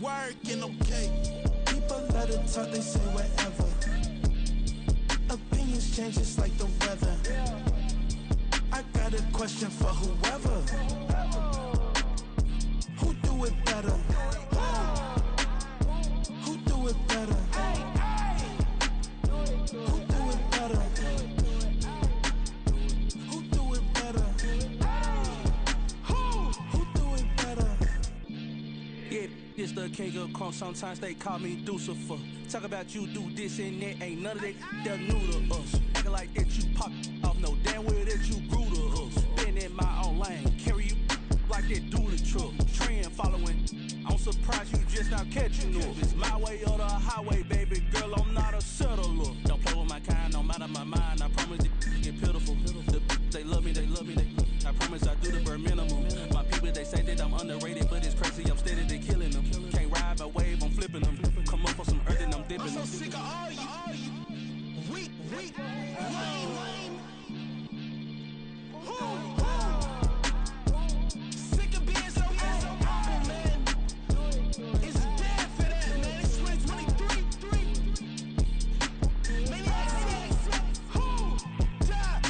working, okay. People let it talk, they say whatever. Opinions change just like the weather. I got a question for whoever. Who do it better? Who do it better? Who do it better? Who do it better? Who do it better? Yeah, this the king of crunk. Sometimes they call me Lucifer. Talk about you do this and that. Ain't none of that they're new to us. Acting like that you pop off. No damn well that you grew to us. Been in my own lane. Carry you like that do the truck. Trend following. I'm surprised you just not catching up. It's my way or the highway, baby girl. I'm not a settler. Don't play with my kind, no matter my mind. I promise it get pitiful. They love me, they love me. I promise I do the bare minimum. My people, they say that I'm underrated, but it's crazy. I'm steady, they killing them. Can't ride my wave, I'm flipping them. Come up for some earth and I'm dipping them. I'm so sick of all you. Weak, lame. Sick of being so humble, man. It's dead for that, man. It's 2023. Maniacs. Who? Die.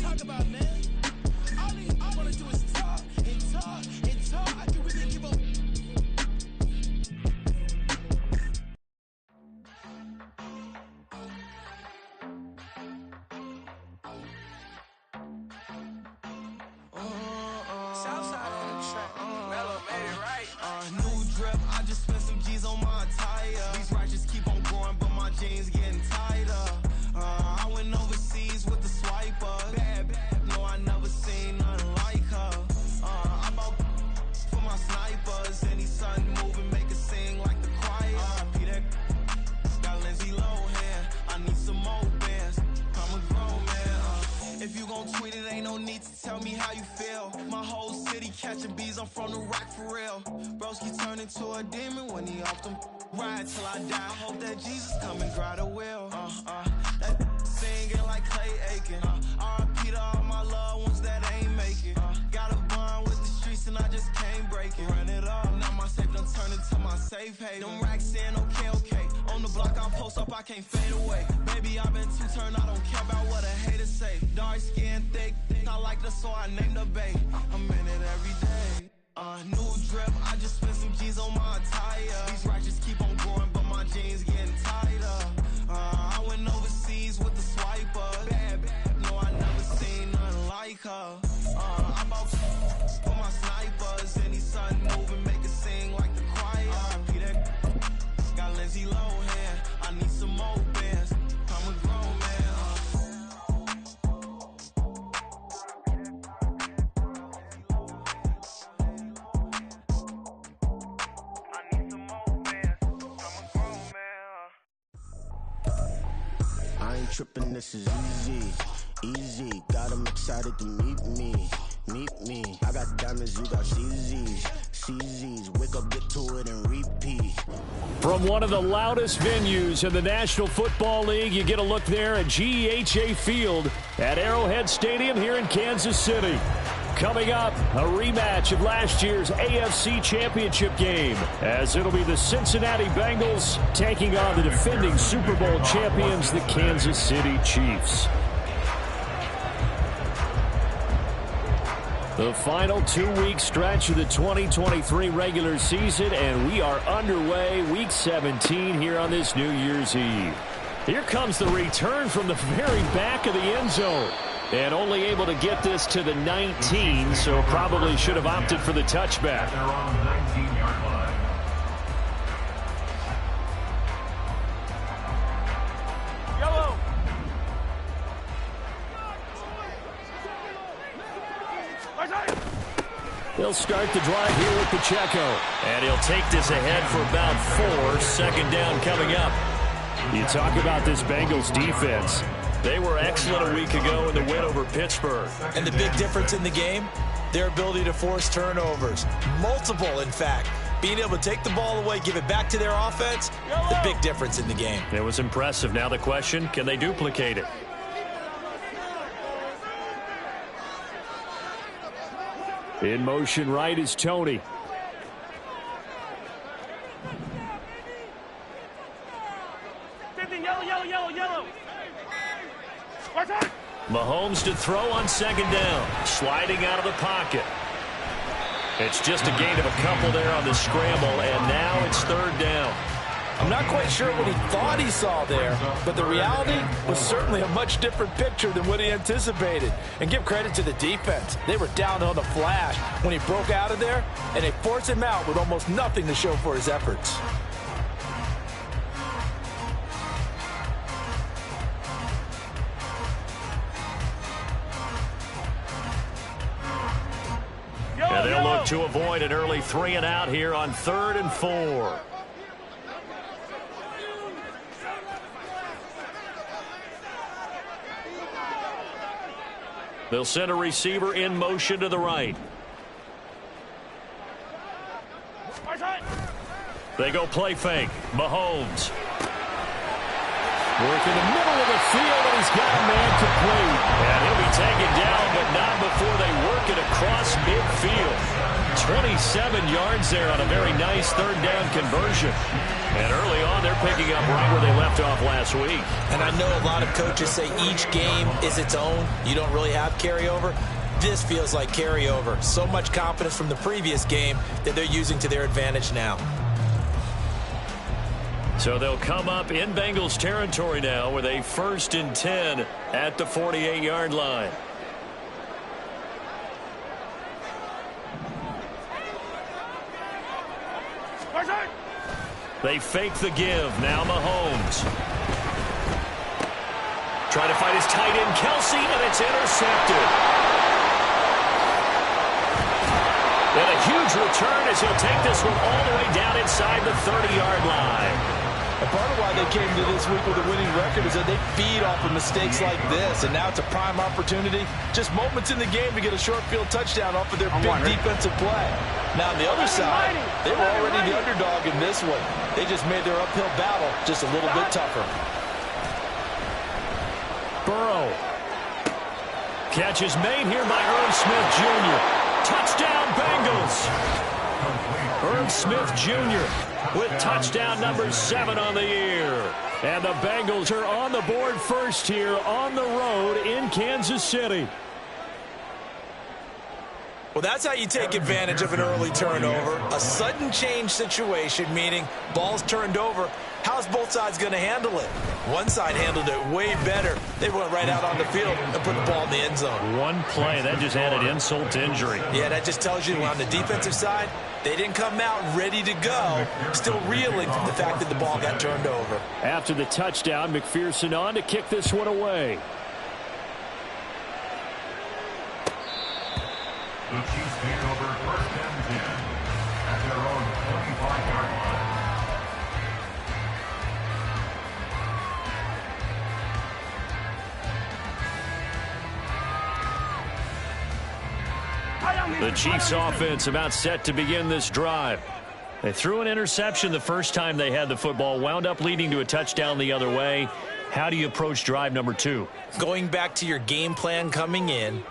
Talk about, man. All I wanna do is talk and talk and talk. I can really give up. Southside on the track. Mellow made it right. New drip, I just spent some G's on my attire. These righteous keep on going, but my jeans getting tighter. I went overseas with the swiper. Bad, no, I never seen nothing like her. I bought for my snipers. Any sun moving, make it sing like the choir. Peter got Lindsay Lohan. I need some more bands. I'm a grown man. If you gon' tweet it, ain't no need to tell me how you feel. My whole city catching bees, I'm from the rock for real. Broski turn into a demon when he off them. Ride till I die. I hope that Jesus come and grab the wheel. That singing like Clay Aiken. R.I.P. to all my loved ones that ain't make it. Got a bond with the streets and I just can't break it. Run it up, now my safe done turned into my safe haven. Them racks in, okay. On the block I post up, I can't fade away. Baby, I've been too turned, I don't care about what a hater say. Dark skin, thick, I like the so I named the bay. I'm in it every day. New drip, I just spent some G's on my attire. These righteous keep on going, but my jeans getting tighter. I went overseas with the swiper. Bad, no, I never seen nothing like her. I bought for my snipers. Any sun moving, make it sing like the choir. Peter got Lindsay Lohan. I need some more bands. I'm a grown man. I ain't tripping, this is easy. Got 'em excited to meet me. I got diamonds, you got CZs. Wake up, get to it, and repeat. From one of the loudest venues in the National Football League, you get a look there at GEHA Field at Arrowhead Stadium here in Kansas City. Coming up, a rematch of last year's AFC Championship game, as it'll be the Cincinnati Bengals taking on the defending Super Bowl champions, the Kansas City Chiefs. The final 2-week stretch of the 2023 regular season, and we are underway, Week 17 here on this New Year's Eve. Here comes the return from the very back of the end zone. And only able to get this to the 19, so probably should have opted for the touchback. They're on the 19-yard line. Yellow. He'll start the drive here with Pacheco. And he'll take this ahead for about 4. Second down coming up. You talk about this Bengals defense. They were excellent a week ago in the win over Pittsburgh. And the big difference in the game, their ability to force turnovers. Multiple, in fact. Being able to take the ball away, give it back to their offense, the big difference in the game. It was impressive. Now the question, can they duplicate it? In motion right is Tony. Yellow. Mahomes to throw on second down. Sliding out of the pocket. It's just a gain of a couple there on the scramble, and now it's third down. I'm not quite sure what he thought he saw there, but the reality was certainly a much different picture than what he anticipated. And give credit to the defense. They were down on the flash when he broke out of there, and they forced him out with almost nothing to show for his efforts. And they'll look to avoid an early 3-and-out here on 3rd and 4. They'll send a receiver in motion to the right. They go play fake. Mahomes. Work in the middle of the field, and he's got a man complete. And he'll be taken down, but not before they work it across midfield. 27 yards there on a very nice third down conversion. And early on, they're picking up right where they left off last week. And I know a lot of coaches say each game is its own. You don't really have carryover. This feels like carryover. So much confidence from the previous game that they're using to their advantage now. So they'll come up in Bengals territory now with a 1st and 10 at the 48-yard line. They fake the give. Now Mahomes. Trying to find his tight end, Kelsey, and it's intercepted. And a huge return as he'll take this one all the way down inside the 30-yard line. And part of why they came to this week with a winning record is that they feed off of mistakes like this, and now it's a prime opportunity. Just moments in the game to get a short field touchdown off of their big defensive play. Now on the other side, they were already the underdog in this one. They just made their uphill battle just a little bit tougher. Burrow. Catch is made here by Irv Smith Jr. Touchdown Bengals. Irv Smith Jr. with touchdown number 7 on the year. And the Bengals are on the board first here on the road in Kansas City. Well, that's how you take advantage of an early turnover. A sudden change situation, meaning ball's turned over. How's both sides going to handle it? One side handled it way better. They went right out on the field and put the ball in the end zone. One play, that just added insult to injury. Yeah, that just tells you on the defensive side, they didn't come out ready to go, still reeling from the fact that the ball got turned over. After the touchdown, McPherson on to kick this one away. The Chiefs take over 1st and 10 at their own 25-yard line. The Chiefs offense about set to begin this drive. They threw an interception the first time they had the football, wound up leading to a touchdown the other way. How do you approach drive number 2? Going back to your game plan coming in,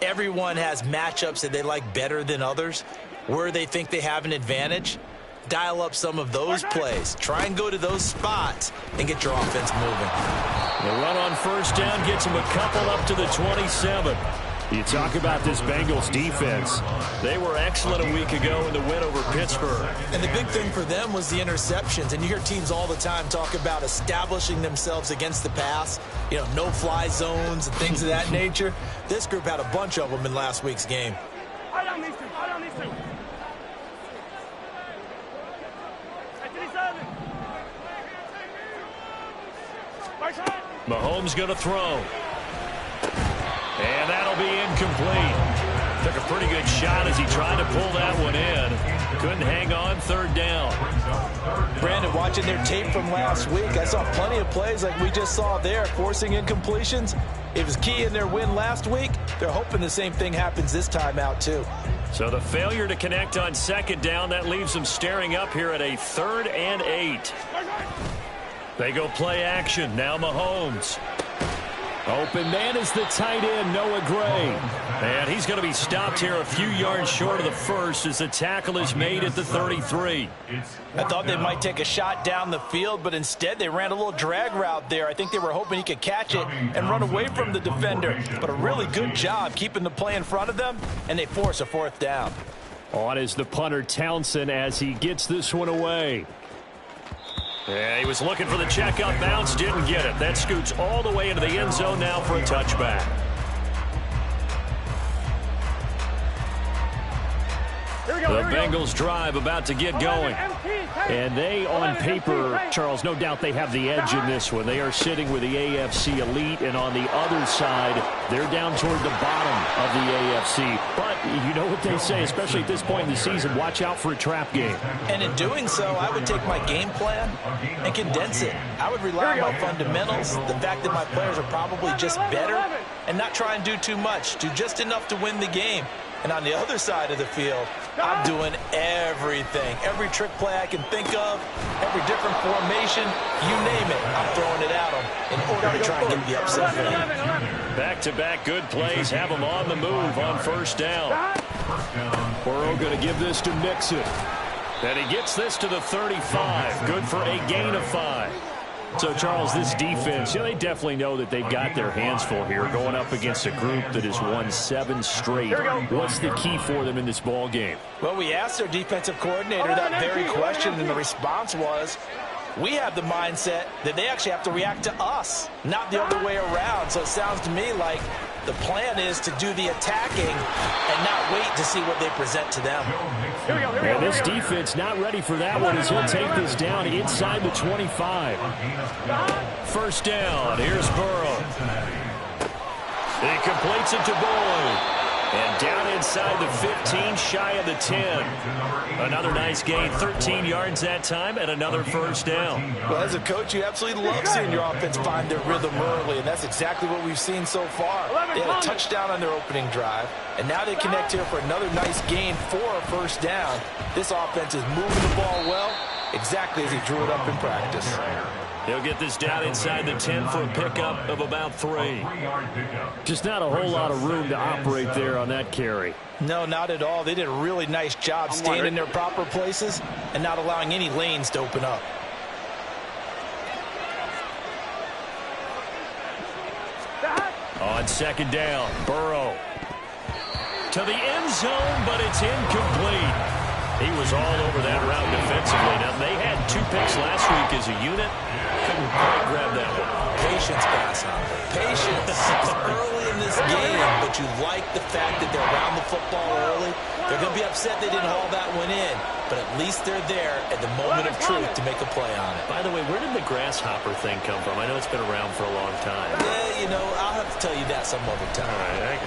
everyone has matchups that they like better than others. Where they think they have an advantage, dial up some of those plays. Try and go to those spots and get your offense moving. The run on first down gets them a couple up to the 27. You talk about this Bengals defense. They were excellent a week ago in the win over Pittsburgh. And the big thing for them was the interceptions. And you hear teams all the time talk about establishing themselves against the pass. You know, no-fly zones and things of that nature. This group had a bunch of them in last week's game. Mahomes going to throw. And that'll be incomplete. Took a pretty good shot as he tried to pull that one in. Couldn't hang on, third down. Brandon, watching their tape from last week, I saw plenty of plays like we just saw there, forcing incompletions. It was key in their win last week. They're hoping the same thing happens this time out, too. So the failure to connect on second down, that leaves them staring up here at a 3rd and 8. They go play action. Now Mahomes. Open man is the tight end, Noah Gray. And he's going to be stopped here a few yards short of the first as the tackle is made at the 33. I thought they might take a shot down the field, but instead they ran a little drag route there. I think they were hoping he could catch it and run away from the defender. But a really good job keeping the play in front of them, and they force a fourth down. On is the punter Townsend as he gets this one away. Yeah, he was looking for the check up bounce, didn't get it. That scoots all the way into the end zone now for a touchback. The Bengals drive about to get going. And they, on paper, Charles, no doubt they have the edge in this one. They are sitting with the AFC elite, and on the other side, they're down toward the bottom of the AFC. But you know what they say, especially at this point in the season, watch out for a trap game. And in doing so, I would take my game plan and condense it. I would rely on my fundamentals, the fact that my players are probably just better, and not try and do too much, do just enough to win the game. And on the other side of the field, I'm doing everything. Every trick play I can think of, every different formation, you name it, I'm throwing it at them in order to try and get the upset win. Back-to-back good plays have them on the move on first down. Burrow going to give this to Mixon. And he gets this to the 35. Good for a gain of 5. So, Charles, this defense, they definitely know that they've got their hands full here going up against a group that has won 7 straight. What's the key for them in this ball game? Well, we asked their defensive coordinator that very question, and the response was, we have the mindset that they actually have to react to us, not the other way around. So it sounds to me like the plan is to do the attacking and not wait to see what they present to them. And this defense not ready for that one as he'll take this down inside the 25. First down, here's Burrow. He completes it to Boyd. And down inside the 15, shy of the 10. Another nice gain, 13 yards that time, and another first down. Well, as a coach, you absolutely love seeing your offense find their rhythm early, and that's exactly what we've seen so far. They had a touchdown on their opening drive, and now they connect here for another nice gain for a first down. This offense is moving the ball well, exactly as he drew it up in practice. He'll get this down inside the 10 for a pickup of about 3. Just not a whole lot of room to operate there on that carry. No, not at all. They did a really nice job staying in their proper places and not allowing any lanes to open up. On second down, Burrow. To the end zone, but it's incomplete. He was all over that route defensively. Now, they had 2 picks last week as a unit. Couldn't quite grab that one. Patience, Grasshopper. Patience. It's early in this game, but you like the fact that they're around the football early. They're going to be upset they didn't haul that one in, but at least they're there at the moment of truth to make a play on it. By the way, where did the grasshopper thing come from? I know it's been around for a long time. Yeah, I'll have to tell you that some other time. All right,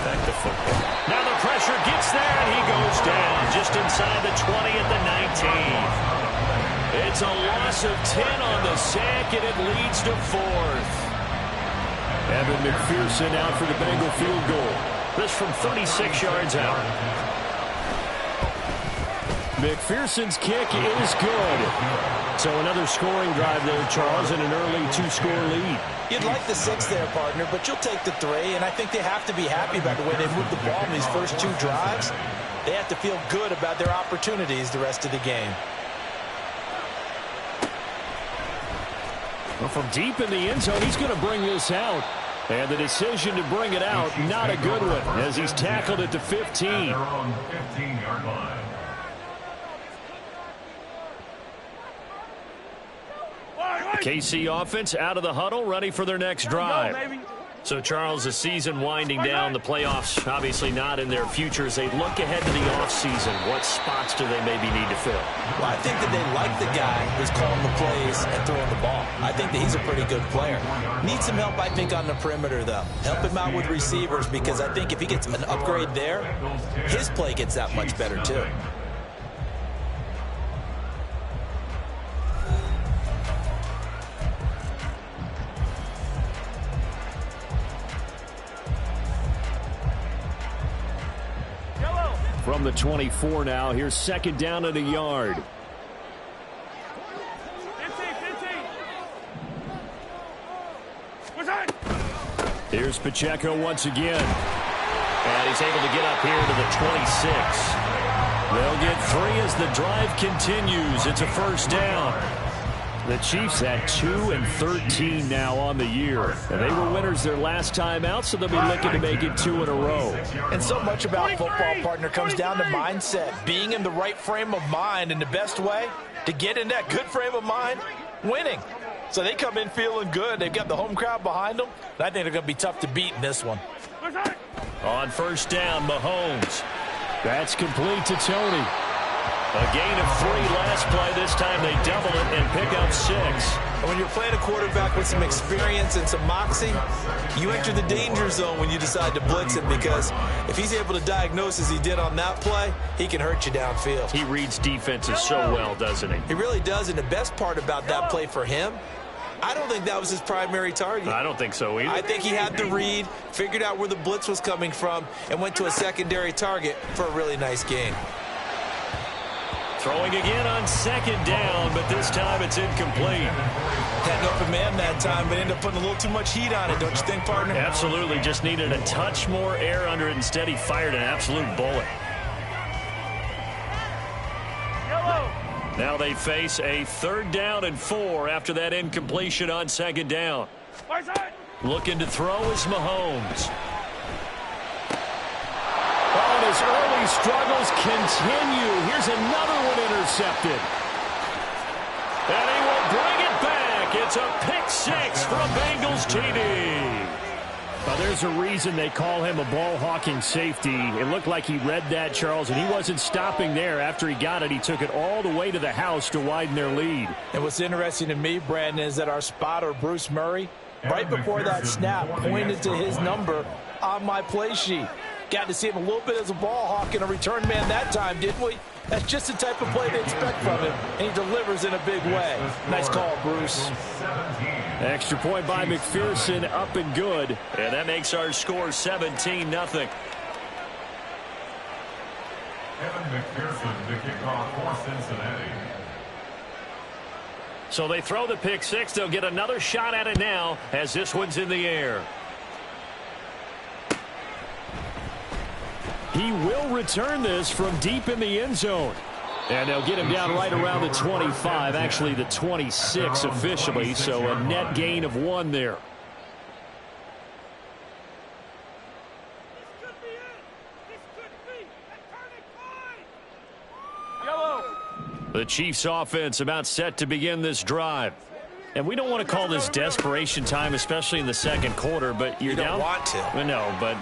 back to football. Now the pressure gets there, and he goes down just inside the 20 at the 19. It's a loss of 10 on the sack, and it leads to 4th. Evan McPherson out for the Bengal field goal. This from 36 yards out. McPherson's kick is good. So another scoring drive there, Charles, and an early 2-score lead. You'd like the 6 there, partner, but you'll take the 3, and I think they have to be happy about the way they moved the ball in these first 2 drives. They have to feel good about their opportunities the rest of the game. Well, from deep in the end zone, he's going to bring this out. And the decision to bring it out, not a good one, as he's tackled at the 15. They're on the 15-yard line. KC offense out of the huddle, ready for their next drive. So, Charles, the season winding down, the playoffs obviously not in their future. As they look ahead to the offseason, what spots do they maybe need to fill? Well, I think that they like the guy who's calling the plays and throwing the ball. I think that he's a pretty good player. Needs some help, I think, on the perimeter, though. Help him out with receivers, because I think if he gets an upgrade there, his play gets that much better, too. From the 24 now, here's second down at a yard. Here's Pacheco once again. And he's able to get up here to the 26. They'll get 3 as the drive continues. It's a first down. The Chiefs had 2 and 13 now on the year. And they were winners their last time out, so they'll be looking to make it 2 in a row. And so much about football, partner, comes down to mindset. Being in the right frame of mind, and the best way to get in that good frame of mind, winning. So they come in feeling good. They've got the home crowd behind them. And I think they're going to be tough to beat in this one. On first down, Mahomes. That's complete to Tony. A gain of 3 last play. This time they double it and pick up 6. And when you're playing a quarterback with some experience and some moxie, you enter the danger zone when you decide to blitz him, because if he's able to diagnose as he did on that play, he can hurt you downfield. He reads defenses so well, doesn't he? He really does, and the best part about that play for him, I don't think that was his primary target. I don't think so either. I think he had the read, figured out where the blitz was coming from, and went to a secondary target for a really nice gain. Throwing again on second down, but this time it's incomplete. Had an open man that time, but ended up putting a little too much heat on it, don't you think, partner? Absolutely. Just needed a touch more air under it. Instead, he fired an absolute bullet. Now they face a 3rd down and 4 after that incompletion on second down. Looking to throw is Mahomes. Oh, and his early struggles continue. Here's another one intercepted. And he will bring it back. It's a pick 6 for a Bengals TD. Well, there's a reason they call him a ball-hawking safety. It looked like he read that, Charles, and he wasn't stopping there. After he got it, he took it all the way to the house to widen their lead. And what's interesting to me, Brandon, is that our spotter, Bruce Murray, right before that snap, pointed to his number on my play sheet. Got to see him a little bit as a ball hawk and a return man that time, didn't we? That's just the type of play they expect from him, and he delivers in a big way. Nice call, Bruce. Extra point by McPherson, up and good. And that makes our score 17-0. Kevin McPherson, the kickoff for Cincinnati. So they throw the pick 6. They'll get another shot at it now as this one's in the air. He will return this from deep in the end zone. And they'll get him down right around the 25, actually the 26 officially, so a net gain of 1 there. The Chiefs offense about set to begin this drive. And we don't want to call this desperation time, especially in the second quarter, but you're down. You don't want to. No, but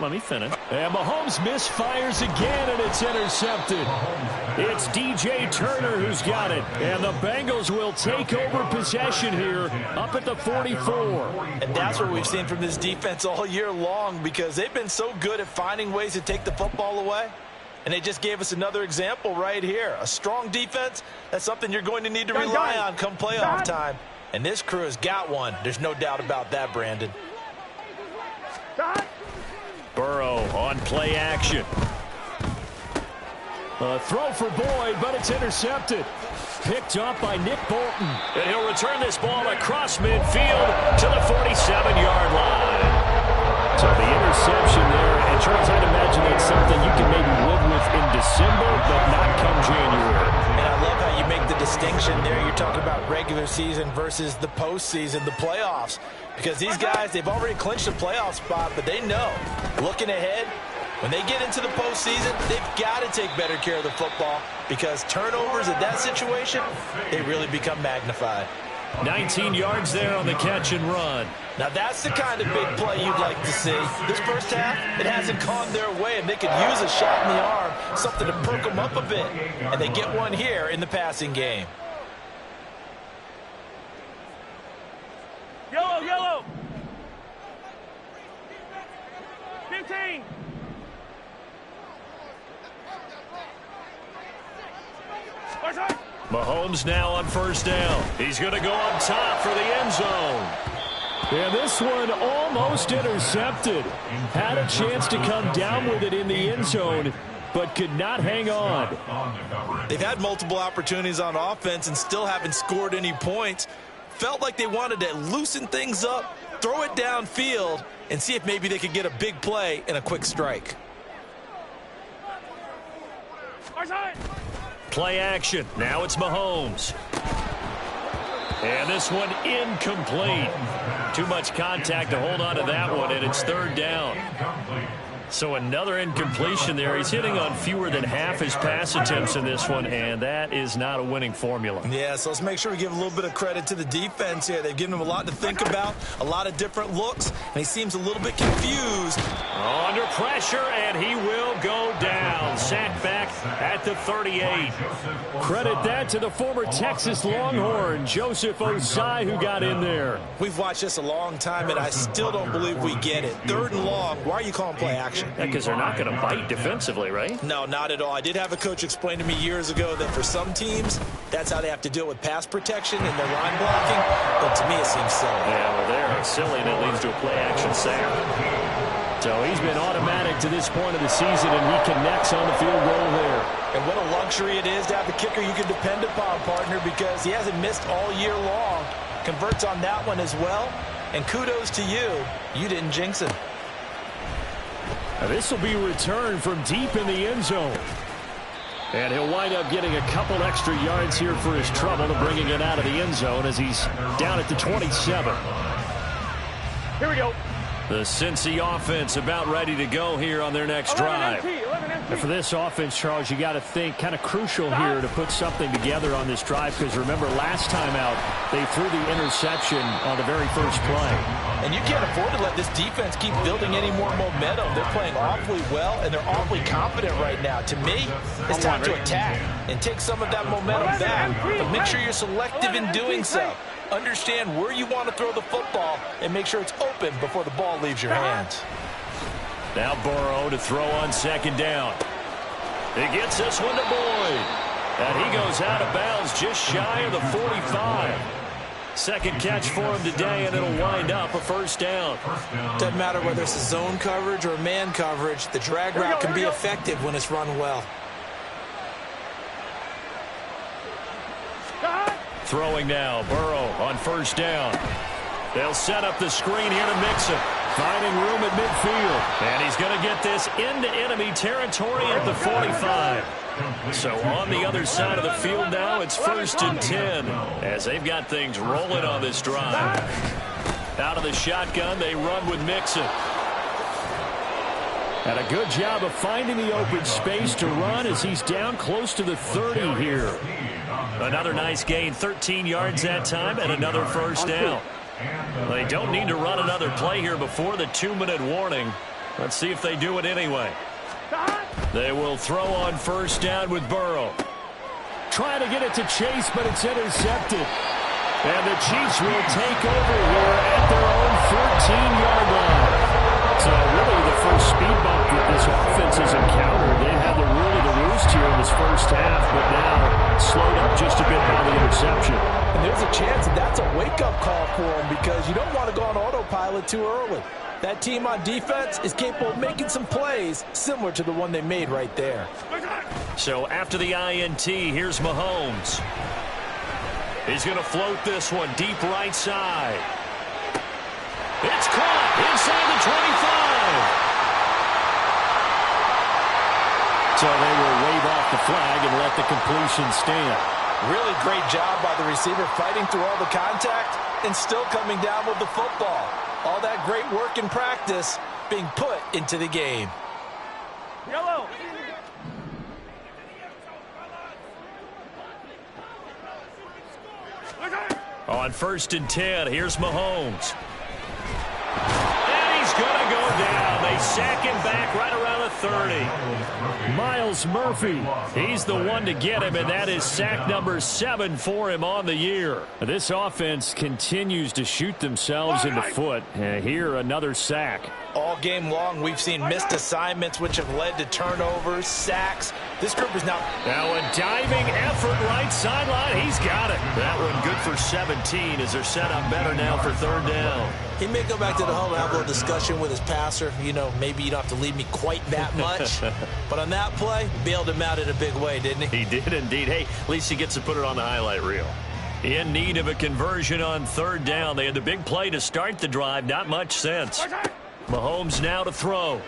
let me finish. And Mahomes misfires again, and it's intercepted. It's DJ Turner who's got it. And the Bengals will take over possession here up at the 44. And that's what we've seen from this defense all year long, because they've been so good at finding ways to take the football away. And they just gave us another example right here. A strong defense, that's something you're going to need to rely on come playoff time. And this crew has got one. There's no doubt about that, Brandon. Burrow on play action. A throw for Boyd, but it's intercepted. Picked up by Nick Bolton. And he'll return this ball across midfield to the 47-yard line. So the interception there, and Charles, I'd imagine that's something you can maybe live with in December, but not come January. And I love how you make the distinction there. You're talking about regular season versus the postseason, the playoffs. Because these guys, they've already clinched a playoff spot, but they know, looking ahead, when they get into the postseason, they've got to take better care of the football, because turnovers in that situation, they really become magnified. 19 yards there on the catch and run. Now that's the kind of big play you'd like to see. This first half, it hasn't gone their way, and they could use a shot in the arm, something to perk them up a bit. And they get one here in the passing game. Yellow, yellow. 15. Mahomes now on first down. He's going to go up top for the end zone. And this one almost intercepted. Had a chance to come down with it in the end zone, but could not hang on. They've had multiple opportunities on offense and still haven't scored any points. Felt like they wanted to loosen things up, throw it downfield, and see if maybe they could get a big play and a quick strike. Play action. Now it's Mahomes. And this one incomplete. Too much contact to hold on to that one, and it's third down. So another incompletion there. He's hitting on fewer than half his pass attempts in this one, and that is not a winning formula. Yeah, so let's make sure we give a little bit of credit to the defense here. They've given him a lot to think about, a lot of different looks, and he seems a little bit confused. Under pressure, and he will go down. Sacked back at the 38. Credit that to the former Texas Longhorn, Joseph Osai, who got in there. We've watched this a long time, and I still don't believe we get it. Third and long, why are you calling play action? Because they're not going to bite defensively, right? No, not at all. I did have a coach explain to me years ago that for some teams, that's how they have to deal with pass protection and their line blocking. But to me, it seems silly. Yeah, well, they're silly, and it leads to a play-action sack. So he's been automatic to this point of the season, and he connects on the field goal there. And what a luxury it is to have a kicker you can depend upon, partner, because he hasn't missed all year long. Converts on that one as well. And kudos to you. You didn't jinx him. Now this will be returned from deep in the end zone. And he'll wind up getting a couple extra yards here for his trouble to bringing it out of the end zone as he's down at the 27. Here we go. The Cincy offense about ready to go here on their next drive. And for this offense, Charles, you got to think kind of crucial here to put something together on this drive, because remember last time out they threw the interception on the very first play. And you can't afford to let this defense keep building any more momentum. They're playing awfully well, and they're awfully confident right now. To me, it's time to attack and take some of that momentum back. But make sure you're selective in doing so. Understand where you want to throw the football and make sure it's open before the ball leaves your hands. Now Burrow to throw on second down. He gets this one to Boyd. And he goes out of bounds just shy of the 45. Second catch for him today, and it'll wind up a first down. Doesn't matter whether it's a zone coverage or man coverage, the drag route can be effective when it's run well. Throwing now, Burrow on first down. They'll set up the screen here to Mixon. Finding room at midfield. And he's going to get this into enemy territory at the 45. So on the other side of the field now, it's 1st and 10 as they've got things rolling on this drive. Out of the shotgun, they run with Mixon. And a good job of finding the open space to run as he's down close to the 30 here. Another nice gain, 13 yards that time, and another first down. They don't need to run another play here before the 2-minute warning. Let's see if they do it anyway. They will throw on first down with Burrow. Trying to get it to Chase, but it's intercepted. And the Chiefs will take over here at their own 14-yard line. So really the first speed bump that this offense has encountered. They had the rule of the roost here in this first half, but now slowed up just a bit by the interception. And there's a chance that that's a wake-up call for them, because you don't want to go on autopilot too early. That team on defense is capable of making some plays similar to the one they made right there. So after the INT, here's Mahomes. He's going to float this one deep right side. It's caught inside the 25. So they will wave off the flag and let the completion stand. Really great job by the receiver fighting through all the contact and still coming down with the football. All that great work in practice being put into the game. Yellow. On 1st and 10, here's Mahomes. And he's going to go down. They sack him back right around the 30. Miles Murphy, he's the one to get him, and that is sack number 7 for him on the year. This offense continues to shoot themselves in the foot. Here, another sack. All game long, we've seen missed assignments, which have led to turnovers, sacks. This group is now a diving effort right sideline. He's got it. That one good for 17 as they're set up better now for 3rd down. He may go back to the home and have a little discussion with his passer. You know, maybe you don't have to leave me quite that much. But on that play, bailed him out in a big way, didn't he? He did indeed. Hey, at least he gets to put it on the highlight reel. In need of a conversion on third down. They had the big play to start the drive. Not much sense. Mahomes now to throw. And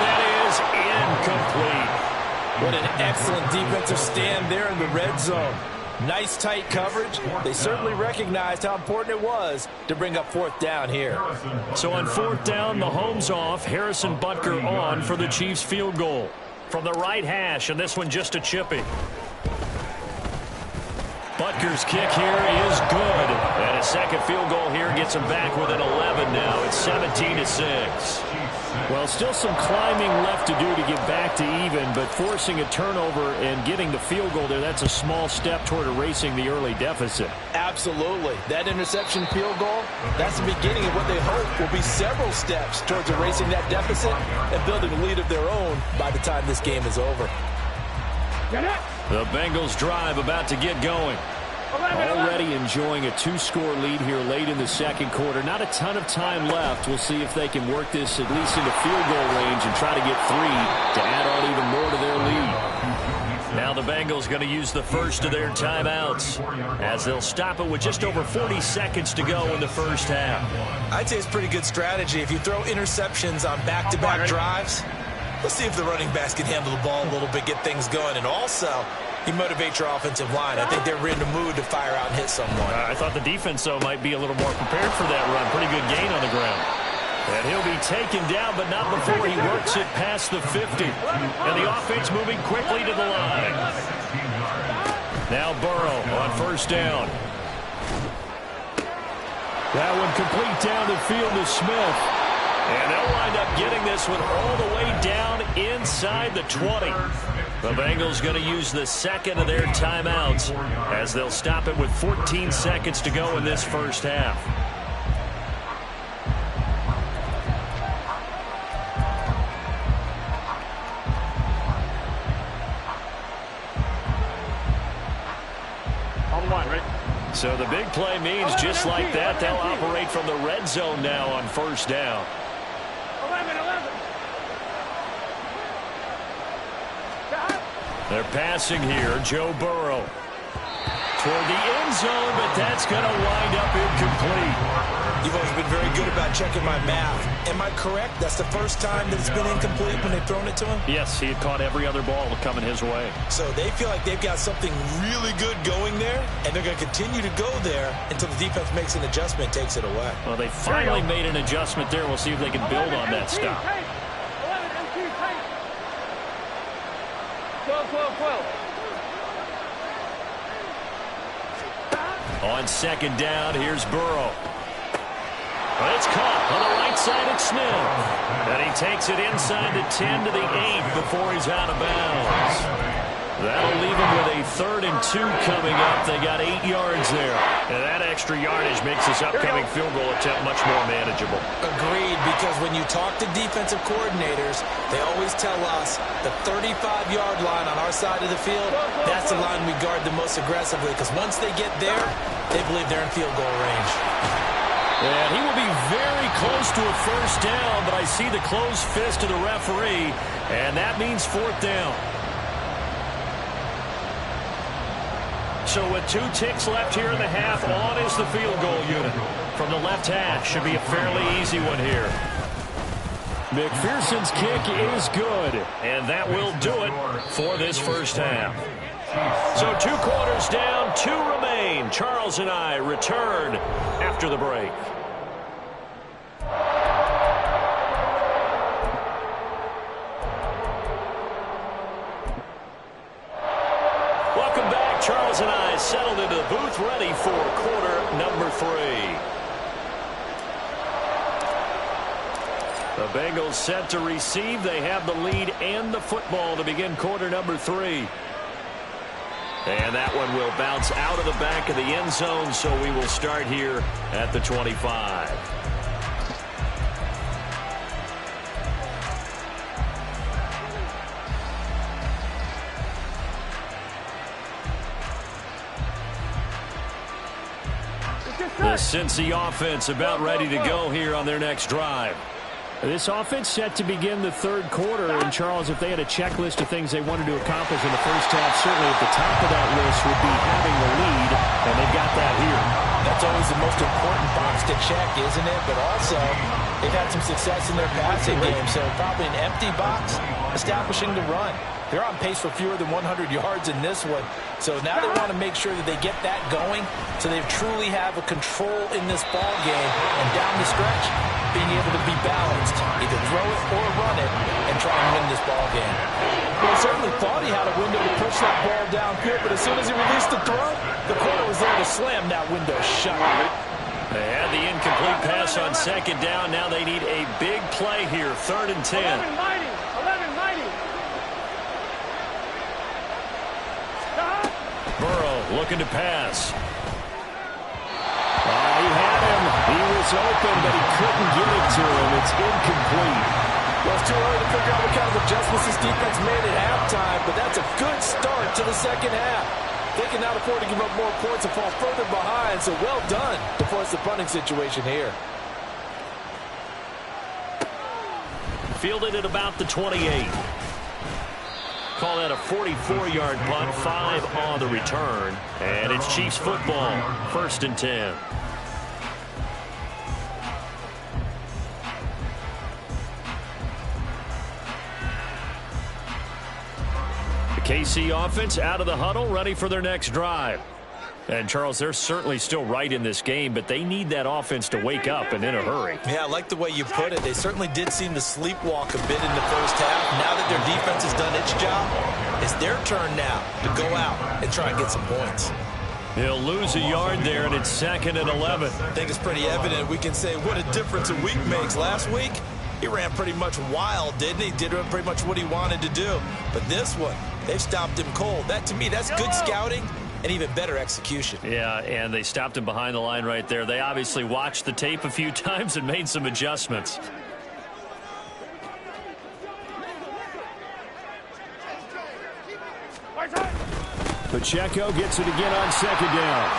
that is incomplete. What an excellent defensive stand there in the red zone. Nice tight coverage. They certainly recognized how important it was to bring up fourth down here. So on fourth down, Mahomes off, Harrison Butker on for the Chiefs field goal. From the right hash, and this one just a chippy. Butker's kick here is good. And a second field goal here gets him back within 11 now. It's 17-6. Well, still some climbing left to do to get back to even, but forcing a turnover and getting the field goal there, that's a small step toward erasing the early deficit. Absolutely. That interception field goal, that's the beginning of what they hope will be several steps towards erasing that deficit and building a lead of their own by the time this game is over. The Bengals drive about to get going. Already enjoying a two-score lead here late in the second quarter. Not a ton of time left. We'll see if they can work this at least into field goal range and try to get 3 to add on even more to their lead. Now the Bengals going to use the first of their timeouts as they'll stop it with just over 40 seconds to go in the first half. I'd say it's pretty good strategy. If you throw interceptions on back-to-back drives, let's see if the running backs can handle the ball a little bit, get things going, and also you motivate your offensive line. I think they're in the mood to fire out and hit someone. I thought the defense, though, might be a little more prepared for that run. Pretty good gain on the ground. And he'll be taken down, but not before he works it past the 50. And the offense moving quickly to the line. Now Burrow on first down. That one complete down the field to Smith. And they'll wind up getting this one all the way down inside the 20. The Bengals going to use the second of their timeouts as they'll stop it with 14 seconds to go in this first half. On the line, ready? So the big play means just like that, they'll operate from the red zone now on first down. 11. They're passing here, Joe Burrow. Toward the end zone, but that's going to wind up incomplete. You've always been very good about checking my math. Am I correct? That's the first time that it's been incomplete when they've thrown it to him? Yes, he had caught every other ball coming his way. So they feel like they've got something really good going there, and they're going to continue to go there until the defense makes an adjustment and takes it away. Well, they finally made an adjustment there. We'll see if they can build on that stop. 12. On second down, here's Burrow. Well, it's caught on the right side of Smith. And he takes it inside the 10 to the 8 before he's out of bounds. That'll leave him with a 3rd and 2 coming up. They got 8 yards there. And that extra yardage makes this upcoming field goal attempt much more manageable. Agreed, because when you talk to defensive coordinators, they always tell us the 35-yard line on our side of the field, that's the line we guard the most aggressively, because once they get there, they believe they're in field goal range. And he will be very close to a first down, but I see the closed fist of the referee, and that means 4th down. So with 2 ticks left here in the half, on is the field goal unit. From the left hash, should be a fairly easy one here. McPherson's kick is good, and that will do it for this first half. So 2 quarters down, 2 remain. Charles and I return after the break. Welcome back. Charles and I settled into the booth, ready for quarter number 3. The Bengals set to receive. They have the lead and the football to begin quarter number 3. And that one will bounce out of the back of the end zone, so we will start here at the 25. The Cincy offense about ready to go here on their next drive. This offense set to begin the third quarter. And, Charles, if they had a checklist of things they wanted to accomplish in the first half, certainly at the top of that list would be having the lead, and they've got that here. That's always the most important box to check, isn't it? But also, they've had some success in their passing game, so probably an empty box establishing the run. They're on pace for fewer than 100 yards in this one. So now they want to make sure that they get that going so they truly have a control in this ball game. And down the stretch, being able to be balanced, either throw it or run it, and try and win this ball game. Well, he certainly thought he had a window to push that ball downfield, but as soon as he released the throw, the corner was there to slam that window shut. They had the incomplete pass on second down. Now they need a big play here, 3rd and 10. 11 mighty. 11 mighty. Burrow looking to pass. He had him. He was open, but he couldn't get it to him. It's incomplete. Well, it's too early to figure out what kind of adjustments this defense made at halftime, but that's a good start to the second half. They can now afford to give up more points and fall further behind, so well done to force the punting situation here. Fielded at about the 28. Call that a 44-yard punt, 5 on the return. And it's Chiefs football, 1st and 10. The KC offense out of the huddle, ready for their next drive. And, Charles, they're certainly still right in this game, but they need that offense to wake up and in a hurry. Yeah, I like the way you put it. They certainly did seem to sleepwalk a bit in the first half. Now that their defense has done its job, it's their turn now to go out and try and get some points. He'll lose a yard there, and it's 2nd and 11. I think it's pretty evident. We can say what a difference a week makes. Last week, he ran pretty much wild, didn't he? Did pretty much what he wanted to do. But this one, they've stopped him cold. That, to me, that's good scouting. And even better execution. Yeah, and they stopped him behind the line right there. They obviously watched the tape a few times and made some adjustments. Pacheco gets it again on 2nd down.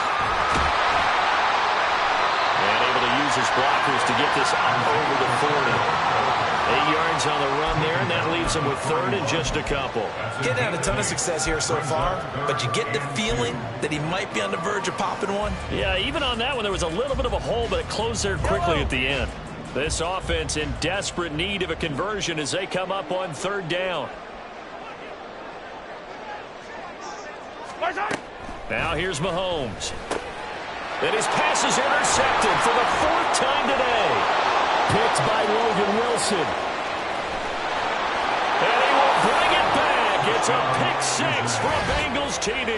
And able to use his blockers to get this up over the 40. 8 yards on the run there, and that leaves him with 3rd and just a couple. Getting had a ton of success here so far, but you get the feeling that he might be on the verge of popping one. Yeah, even on that one, there was a little bit of a hole, but it closed there quickly at the end. This offense in desperate need of a conversion as they come up on 3rd down. Now here's Mahomes. And his pass is intercepted for the 4th time today. Picked by Logan Wilson. And he will bring it back. It's a pick-6 for a Bengals TD.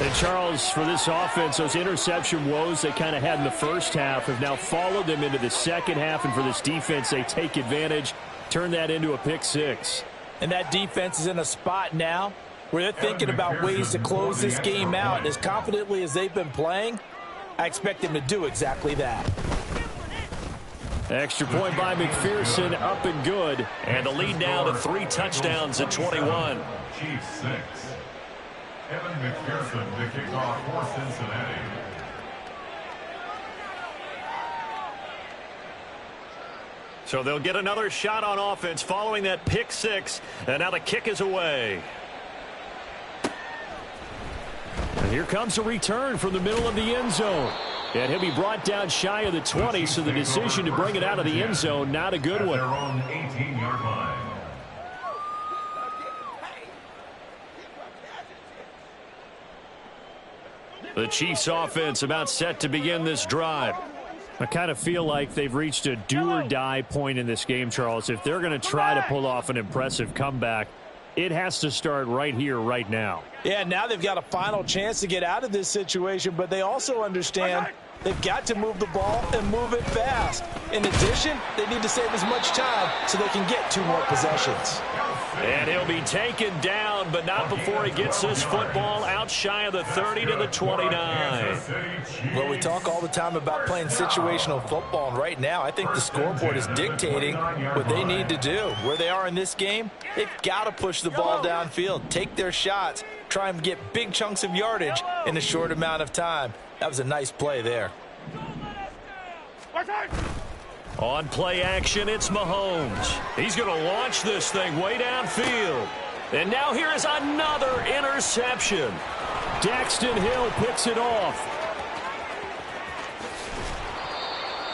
And, Charles, for this offense, those interception woes they kind of had in the first half have now followed them into the second half. And for this defense, they take advantage, turn that into a pick-6. And that defense is in a spot now where they're thinking about ways to close this game out. And as confidently as they've been playing, I expect them to do exactly that. Extra point by McPherson, up and good. And the lead now to 3 touchdowns at 21. Chiefs 6. Evan McPherson to kick off for Cincinnati. So they'll get another shot on offense following that pick-6. And now the kick is away. And here comes a return from the middle of the end zone. And he'll be brought down shy of the 20, so the decision to bring it out of the end zone, not a good one. Their own 18-yard line. The Chiefs offense about set to begin this drive. I kind of feel like they've reached a do-or-die point in this game, Charles. If they're going to try to pull off an impressive comeback, it has to start right here, right now. Yeah, now they've got a final chance to get out of this situation, but they also understand they've got to move the ball and move it fast. In addition, they need to save as much time so they can get 2 more possessions. And he'll be taken down, but not before he gets this football out shy of the 30 to the 29. Well, we talk all the time about playing situational football, and right now I think the scoreboard is dictating what they need to do. Where they are in this game, they've got to push the ball downfield, take their shots, try and get big chunks of yardage in a short amount of time. That was a nice play there. On play action, it's Mahomes. He's going to launch this thing way downfield. And now here is another interception. Daxton Hill picks it off.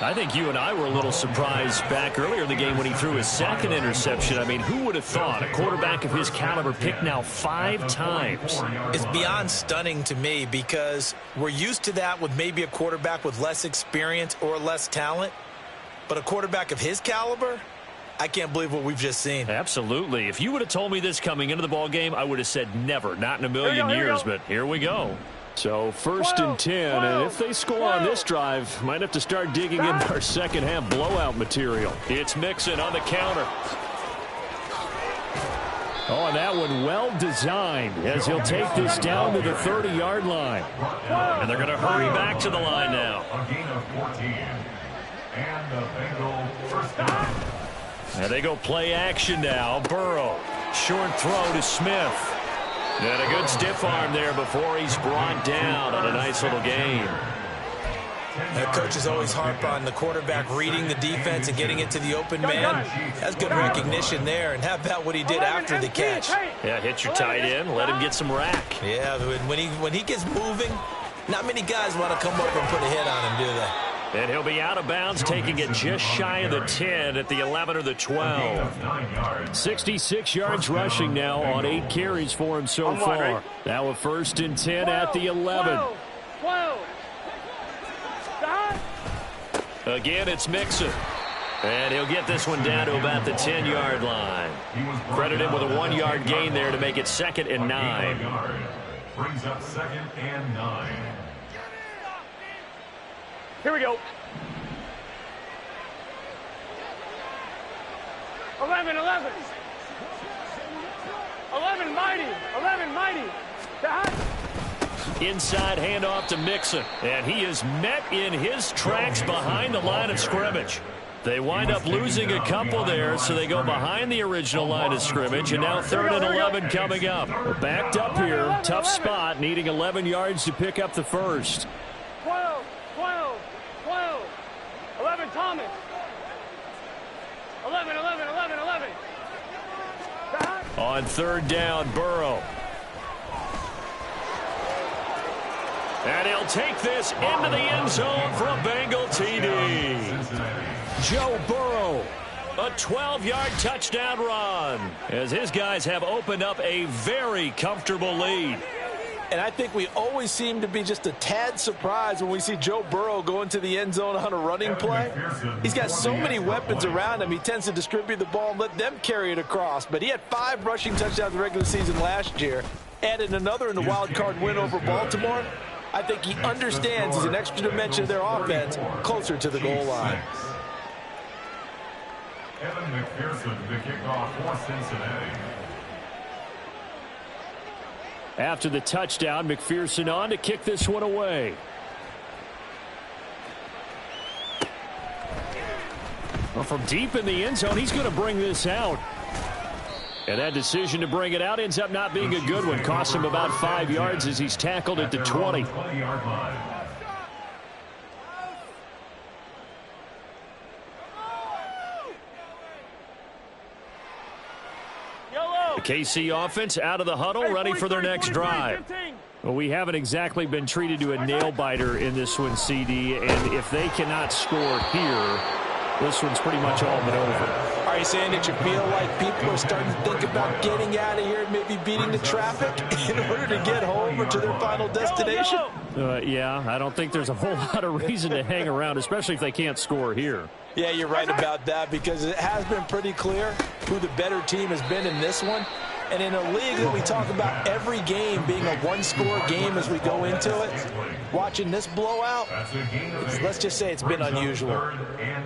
I think you and I were a little surprised back earlier in the game when he threw his second interception. I mean, who would have thought a quarterback of his caliber picked now 5 times? It's beyond stunning to me because we're used to that with maybe a quarterback with less experience or less talent. But a quarterback of his caliber, I can't believe what we've just seen. Absolutely. If you would have told me this coming into the ball game, I would have said never, not in a million years, but here we go. So 1st and 10, and if they score on this drive, might have to start digging into our second half blowout material. It's Mixon on the counter. Oh, and that one well designed as he'll take this down to the 30-yard line. And they're going to hurry back to the line now. A gain of 14. And the Bengals first down. And they go play action now. Burrow, short throw to Smith. And a good stiff arm there before he's brought down on a nice little gain. The coaches always harp on the quarterback reading the defense and getting it to the open man. That's good recognition there. And how about what he did after the catch? Yeah, hit your tight end, let him get some rack. Yeah, when he gets moving, not many guys want to come up and put a hit on him, do they? And he'll be out of bounds, taking it just shy of the 10 at the 11 or the 12. 66 yards rushing now on 8 carries for him so far. Now a 1st and 10 at the 11. Again, it's Mixon. And he'll get this one down to about the 10-yard line. Credit him with a 1-yard gain there to make it 2nd and 9. Brings up 2nd and 9. Here we go. 11, 11. 11 mighty. 11 mighty. Inside handoff to Mixon. And he is met in his tracks behind the line of scrimmage. They wind up losing a couple there, so they go behind the original line of scrimmage, and now 3rd and 11 coming up. We're backed up here. Tough spot, needing 11 yards to pick up the first. 12, 12, 12. 11 Thomas. 11, 11, 11, 11. On 3rd down, Burrow. And he'll take this into the end zone for a Bengal TD. Joe Burrow, a 12-yard touchdown run, as his guys have opened up a very comfortable lead. And I think we always seem to be just a tad surprised when we see Joe Burrow go into the end zone on a running play. He's got so many weapons around him. He tends to distribute the ball and let them carry it across. But he had 5 rushing touchdowns in the regular season last year. Added another in the wild card win over Baltimore. I think he understands he's an extra dimension of their offense closer to the goal line. Evan McPherson, the kickoff for Cincinnati. After the touchdown, McPherson on to kick this one away. Well, from deep in the end zone, he's going to bring this out. And that decision to bring it out ends up not being a good one. Cost him about 5 yards as he's tackled at the 20. The KC offense out of the huddle, ready for their next drive. Well, we haven't exactly been treated to a nail-biter in this one, CD, and if they cannot score here, this one's pretty much all but over. Are you saying that you feel like people are starting to think about getting out of here and maybe beating the traffic in order to get home or to their final destination? Yeah, I don't think there's a whole lot of reason to hang around, especially if they can't score here. Yeah, you're right about that because it has been pretty clear who the better team has been in this one. And in a league that we talk about every game being a one-score game as we go into it, watching this blowout, let's just say it's been unusual.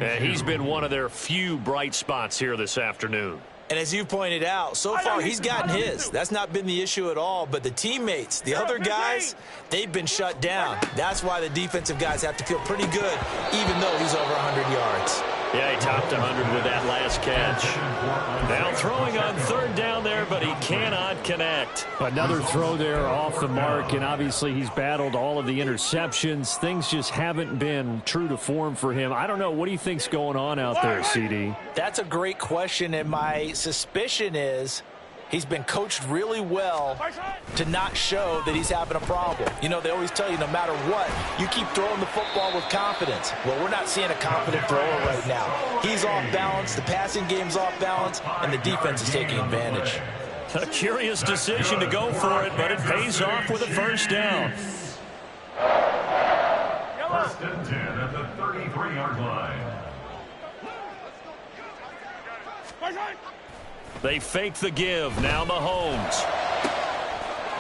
And he's been one of their few bright spots here this afternoon. And as you pointed out, so far he's gotten his. That's not been the issue at all. But the teammates, the other guys, they've been shut down. That's why the defensive guys have to feel pretty good, even though he's over 100 yards. Yeah, he topped 100 with that last catch. Now throwing on 3rd down there, but but he cannot connect. Another throw there off the mark, and obviously he's battled all of the interceptions. Things just haven't been true to form for him. I don't know. What do you think's going on out there, CD? That's a great question, and my suspicion is he's been coached really well to not show that he's having a problem. You know, they always tell you no matter what, you keep throwing the football with confidence. Well, we're not seeing a confident thrower right now. He's off balance, the passing game's off balance, and the defense is taking advantage. A curious decision to go for it, but it pays off with a first down. First and 10 at the 33-yard line. They fake the give. Now Mahomes.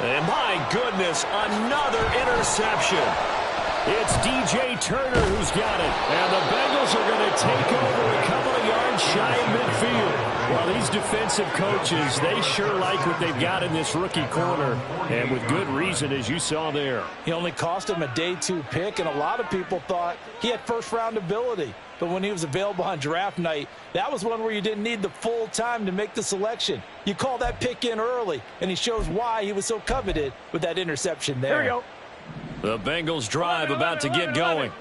And my goodness, another interception. It's DJ Turner who's got it. And the Bengals are going to take over a couple of yards shy of midfield. Well, these defensive coaches, they sure like what they've got in this rookie corner. And with good reason, as you saw there. He only cost him a day 2 pick, and a lot of people thought he had first-round ability. But when he was available on draft night, that was one where you didn't need the full time to make the selection. You call that pick in early, and he shows why he was so coveted with that interception there. Here we go. The Bengals drive about to get going.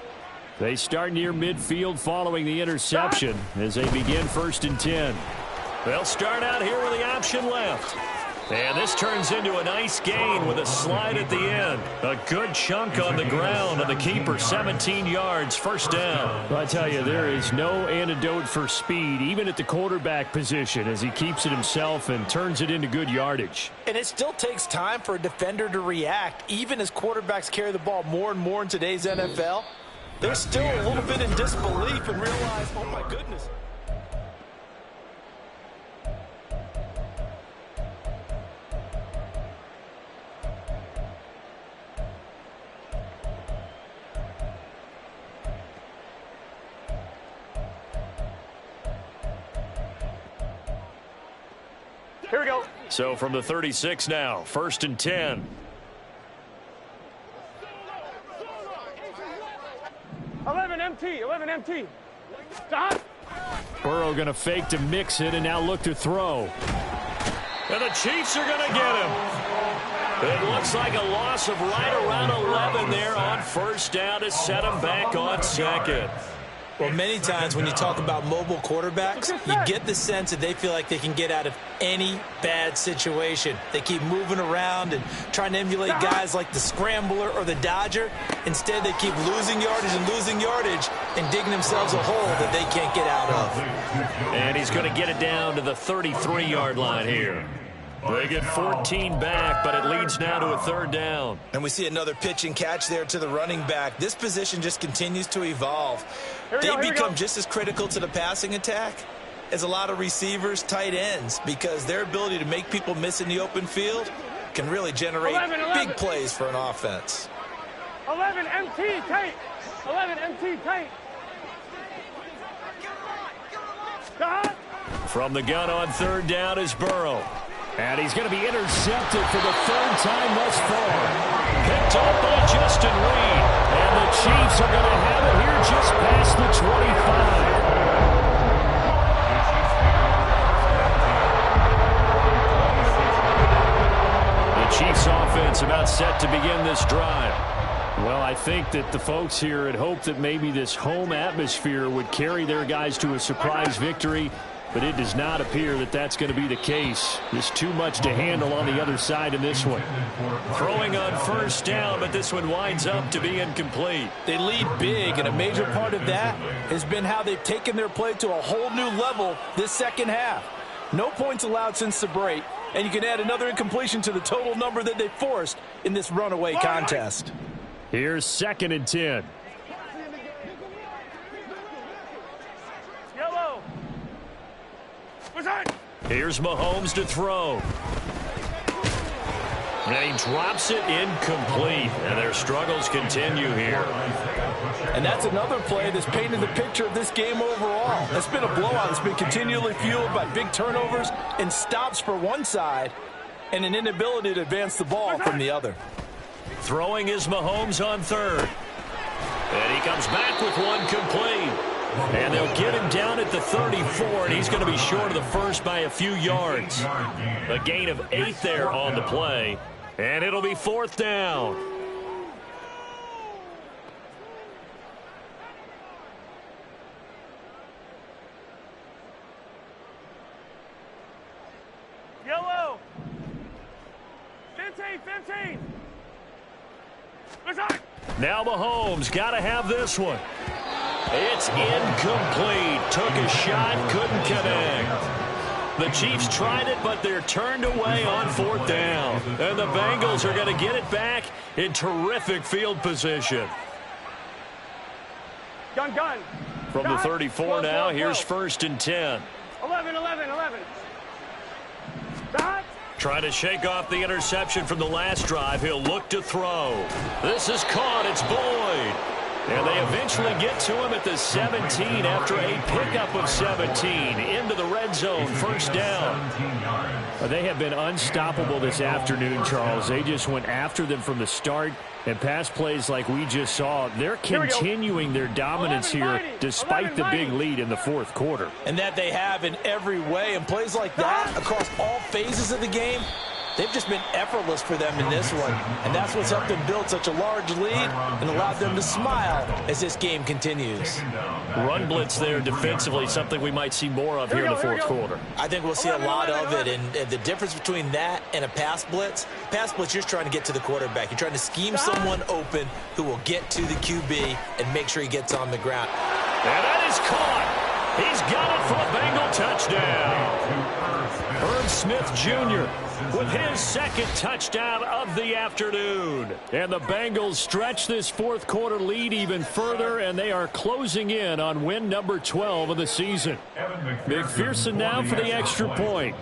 They start near midfield following the interception as they begin first and 10. They'll start out here with the option left. And this turns into a nice gain with a slide at the end. A good chunk on the ground, and the keeper 17 yards, first down. I tell you, there is no antidote for speed, even at the quarterback position, as he keeps it himself and turns it into good yardage. And it still takes time for a defender to react. Even as quarterbacks carry the ball more and more in today's NFL, they're still a little bit in disbelief and realize, oh my goodness. Here we go. So from the 36 now, first and 10. 11 MT. 11 MT. Stop. Burrow going to fake to mix it and now look to throw. And the Chiefs are going to get him. It looks like a loss of right around 11 there on first down to set him back on second. Well, many times when you talk about mobile quarterbacks, you get the sense that they feel like they can get out of any bad situation. They keep moving around and trying to emulate guys like the Scrambler or the Dodger. Instead, they keep losing yardage and digging themselves a hole that they can't get out of. And he's going to get it down to the 33-yard line here. They get 14 back, but it leads now to a third down. And we see another pitch and catch there to the running back. This position just continues to evolve. They become just as critical to the passing attack as a lot of receivers, tight ends, because their ability to make people miss in the open field can really generate big plays for an offense. 11 MT tight. 11 MT tight. Stop. From the gun on third down is Burrow. And he's going to be intercepted for the third time thus far. Picked up by Justin Reed. And the Chiefs are going to have it here just past the 25. The Chiefs offense about set to begin this drive. Well, I think that the folks here had hoped that maybe this home atmosphere would carry their guys to a surprise victory. But it does not appear that that's going to be the case. There's too much to handle on the other side in this one. Throwing on first down, but this one winds up to be incomplete. They lead big, and a major part of that has been how they've taken their play to a whole new level this second half. No points allowed since the break, and you can add another incompletion to the total number that they forced in this runaway contest. Here's second and 10. Here's Mahomes to throw. And he drops it incomplete. And their struggles continue here. And that's another play that's painted the picture of this game overall. It's been a blowout. It's been continually fueled by big turnovers and stops for one side and an inability to advance the ball from the other. Throwing is Mahomes on third. And he comes back with one complete. And they'll get him down at the 34, and he's going to be short of the first by a few yards. A gain of 8 there on the play, and it'll be 4th down. Yellow. 15. Now Mahomes got to have this one. It's incomplete. Took a shot, couldn't connect. The Chiefs tried it, but they're turned away on 4th down. And the Bengals are going to get it back in terrific field position. Gun. From the 34 now, here's 1st and 10. 11. Dot. Trying to shake off the interception from the last drive. He'll look to throw. This is caught. It's Boyd. And they eventually get to him at the 17 after a pickup of 17 into the red zone. 1st down. They have been unstoppable this afternoon, Charles. They just went after them from the start. And pass plays like we just saw, they're continuing their dominance here despite the big lead in the 4th quarter. And that they have in every way. And plays like that across all phases of the game, they've just been effortless for them in this one. And that's what's helped them build such a large lead and allowed them to smile as this game continues. Run blitz there defensively, something we might see more of here in the 4th quarter. I think we'll see a lot of it. And the difference between that and a pass blitz, you're just trying to get to the quarterback. You're trying to scheme someone open who will get to the QB and make sure he gets on the ground. And that is caught. He's got it for a Bengal touchdown. Herb Smith Jr. with his 2nd touchdown of the afternoon. And the Bengals stretch this 4th quarter lead even further, and they are closing in on win number 12 of the season. McPherson now for the extra point.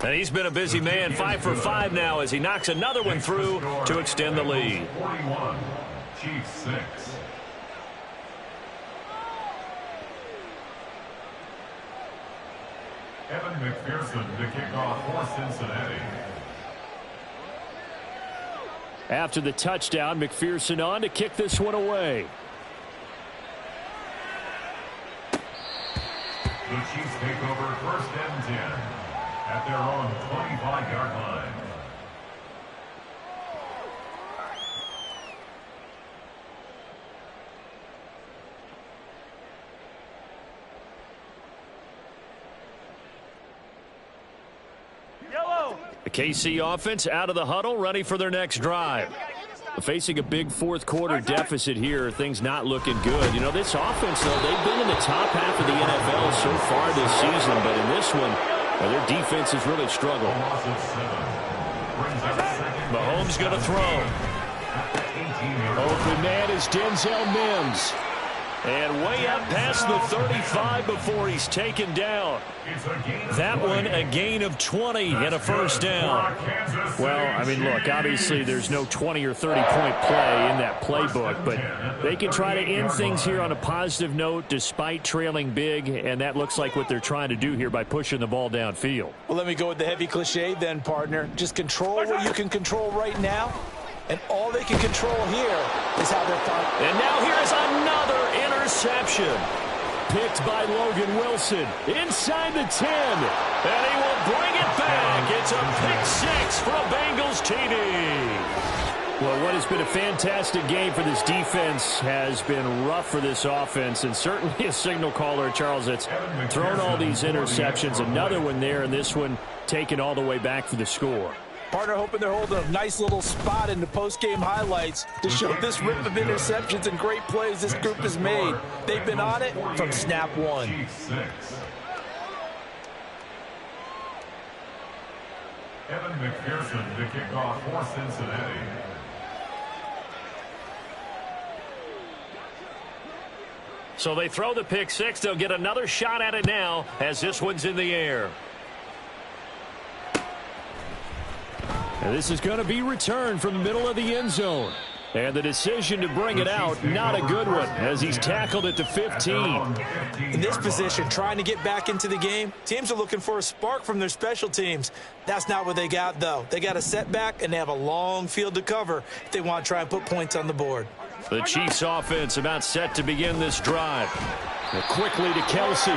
And he's been a busy man, 5 for 5 now as he knocks another one through to extend the lead. 41, Chiefs 6. Evan McPherson to kick off for Cincinnati. After the touchdown, McPherson on to kick this one away. The Chiefs take over 1st and 10 at their own 25-yard line. Yellow. The KC offense out of the huddle, ready for their next drive. Facing a big 4th quarter deficit here, things not looking good. You know, this offense, though, they've been in the top half of the NFL so far this season, but in this one, their defense has really struggled. Mahomes going to throw. Open man is Denzel Mims. And way up past the 35 before he's taken down. That one a gain of 20 and a 1st down. Well, I mean, look, obviously there's no 20 or 30-point play in that playbook, but they can try to end things here on a positive note despite trailing big, and that looks like what they're trying to do here by pushing the ball downfield. Well, let me go with the heavy cliche then, partner. Just control what you can control right now. And all they can control here is how they're fighting. And now here's another interception. Picked by Logan Wilson inside the 10. And he will bring it back. It's a pick 6 for a Bengals TD. Well, what has been a fantastic game for this defense has been rough for this offense, and certainly a signal caller, Charles, that's thrown all these interceptions. Another one there, and this one taken all the way back for the score. Partner hoping they're holding a nice little spot in the post-game highlights to show this rip of interceptions and great plays this group has made. They've been on it from snap one. Evan McPherson to kick off for Cincinnati. So they throw the pick 6. They'll get another shot at it now as this one's in the air. And this is going to be returned from the middle of the end zone. And the decision to bring it out, not a good one, as he's tackled it to 15. In this position, trying to get back into the game, teams are looking for a spark from their special teams. That's not what they got, though. They got a setback, and they have a long field to cover if they want to try and put points on the board. The Chiefs offense about set to begin this drive. Quickly to Kelsey.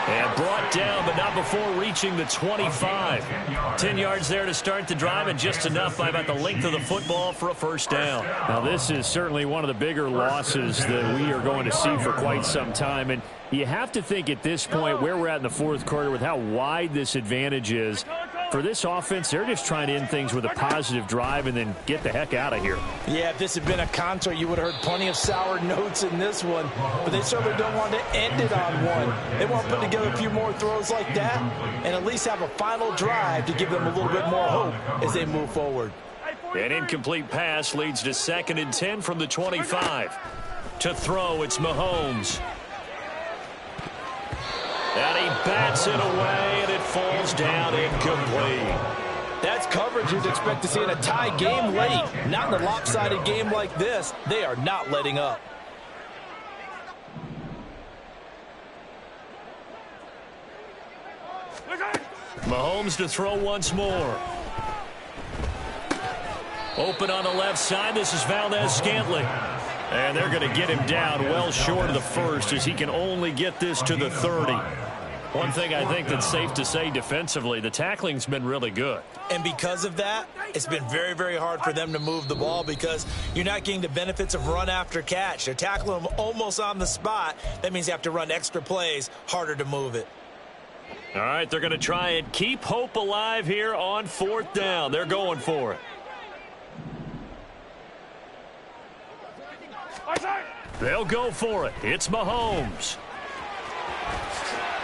And brought down, but not before reaching the 25. 10 yards there to start the drive, and just enough by about the length of the football for a first down. Now, this is certainly one of the bigger losses that we are going to see for quite some time. And you have to think at this point where we're at in the fourth quarter with how wide this advantage is. For this offense, they're just trying to end things with a positive drive and then get the heck out of here. Yeah, if this had been a concert, you would have heard plenty of sour notes in this one. But they certainly don't want to end it on one. They want to put together a few more throws like that and at least have a final drive to give them a little bit more hope as they move forward. An incomplete pass leads to 2nd and 10 from the 25. To throw, it's Mahomes. And he bats it away, and it falls down incomplete. That's coverage you'd expect to see in a tie game late. Not in a lopsided game like this. They are not letting up. Mahomes to throw once more. Open on the left side. This is Valdez-Scantling. And they're going to get him down well short of the first as he can only get this to the 30. One thing I think that's safe to say defensively, the tackling's been really good. And because of that, it's been very, very hard for them to move the ball because you're not getting the benefits of run after catch. They're tackling them almost on the spot. That means you have to run extra plays, harder to move it. All right, they're going to try and keep hope alive here on 4th down. They're going for it. They'll go for it. It's Mahomes.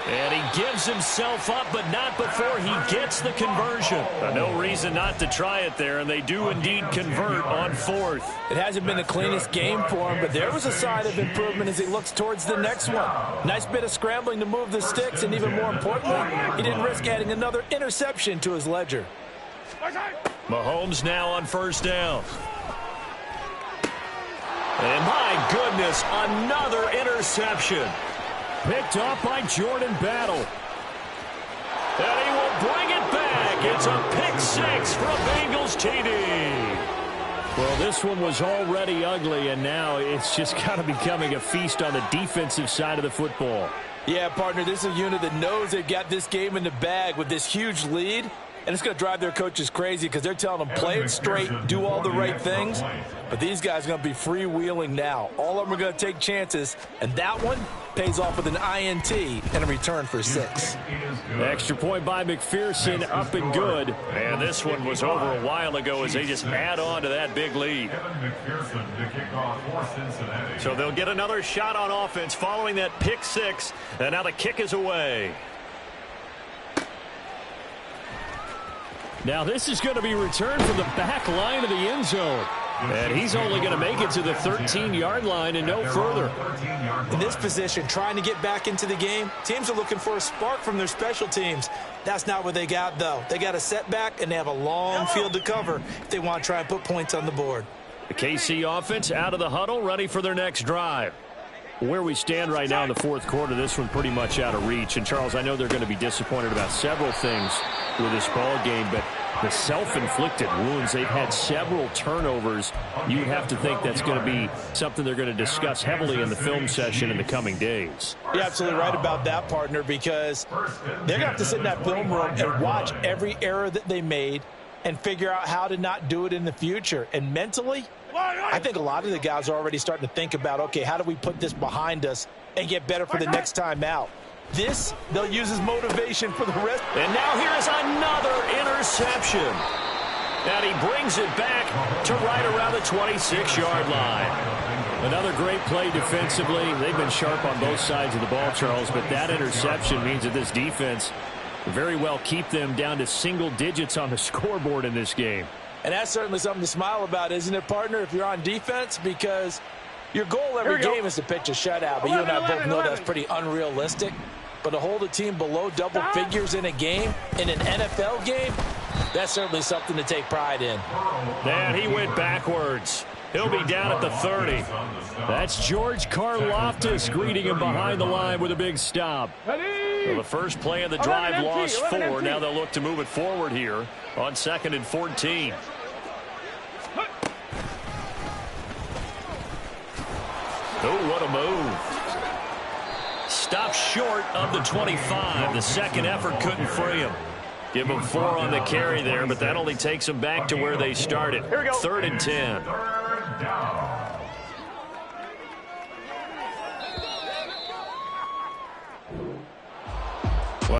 And he gives himself up, but not before he gets the conversion. No reason not to try it there, and they do indeed convert on 4th. It hasn't been the cleanest game for him, but there was a sign of improvement as he looks towards the next one. Nice bit of scrambling to move the sticks, and even more importantly, he didn't risk adding another interception to his ledger. Mahomes now on 1st down. And my goodness, another interception. Picked off by Jordan Battle. And he will bring it back. It's a pick 6 for a Bengals TD. Well, this one was already ugly, and now it's just kind of becoming a feast on the defensive side of the football. Yeah, partner, this is a unit that knows they've got this game in the bag with this huge lead. And it's going to drive their coaches crazy because they're telling them play it straight, do all the right things. But these guys are going to be freewheeling now. All of them are going to take chances. And that one pays off with an INT and a return for 6. Extra point by McPherson, up and good. And this one was over a while ago as they just add on to that big lead. So they'll get another shot on offense following that pick 6. And now the kick is away. Now this is going to be returned from the back line of the end zone. And he's only going to make it to the 13-yard line and no further. In this position, trying to get back into the game, teams are looking for a spark from their special teams. That's not what they got, though. They got a setback, and they have a long field to cover if they want to try and put points on the board. The KC offense out of the huddle, ready for their next drive. Where we stand right now in the fourth quarter, this one pretty much out of reach. And, Charles, I know they're going to be disappointed about several things with this ball game, but the self-inflicted wounds, they've had several turnovers. You would have to think that's going to be something they're going to discuss heavily in the film session in the coming days. You're absolutely right about that, partner, because they're going to have to sit in that film room and watch every error that they made and figure out how to not do it in the future. And mentally, I think a lot of the guys are already starting to think about, okay, how do we put this behind us and get better for the next time out? This, they'll use as motivation for the rest. And now here's another interception. And he brings it back to right around the 26-yard line. Another great play defensively. They've been sharp on both sides of the ball, Charles, but that interception means that this defense very well keep them down to single digits on the scoreboard in this game. And that's certainly something to smile about, isn't it, partner, if you're on defense? Because your goal every game is to pitch a shutout, but you and I both know that's pretty unrealistic. But to hold a team below double figures in a game, in an NFL game, That's certainly something to take pride in. And he went backwards. He'll be down at the 30. That's George Karlaftis greeting him behind the line with a big stop. Well, the first play of the drive lost 4. Now they'll look to move it forward here on 2nd and 14. Oh, what a move. Stop short of the 25. The second effort couldn't free him. Give him 4 on the carry there, but that only takes them back to where they started. 3rd and 10.